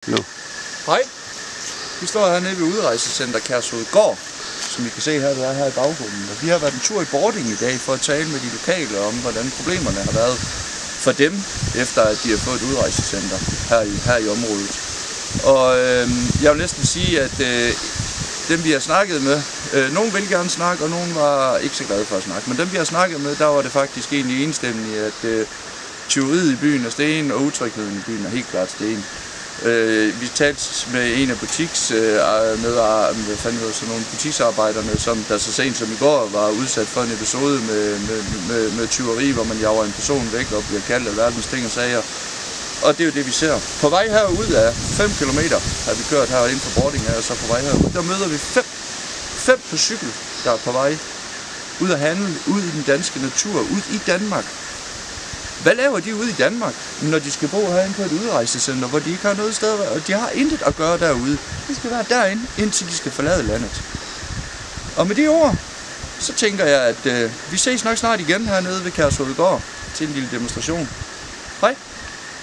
Nu. Hej. Vi står hernede ved Udrejsecenter Kærshovedgård, som I kan se her, der er her i baggrunden. Og vi har været en tur i Bording i dag for at tale med de lokale om, hvordan problemerne har været for dem, efter at de har fået et udrejsecenter her i området. Og jeg vil næsten sige, at dem vi har snakket med, nogen vil gerne snakke, og nogen var ikke så glade for at snakke. Men dem vi har snakket med, der var det faktisk egentlig enstemmigt, at tyveriet i byen er sten, og utrygheden i byen er helt klart sten. Vi talte med en af nogle butiksarbejderne, som der så sent som i går var udsat for en episode med tyveri, hvor man jager en person væk og bliver kaldt af verdens ting og sager. Og det er jo det, vi ser. På vej herud af 5 km har vi kørt her inden for Bording her, og så på vej herud, der møder vi fem på cykel, der er på vej ud at handle, ud i den danske natur, ud i Danmark. Hvad laver de ude i Danmark, når de skal bo herinde på et udrejsecenter, hvor de ikke har noget sted, og de har intet at gøre derude? De skal være derinde, indtil de skal forlade landet. Og med de ord, så tænker jeg, at vi ses nok snart igen hernede ved Kærshovedgård til en lille demonstration. Hej!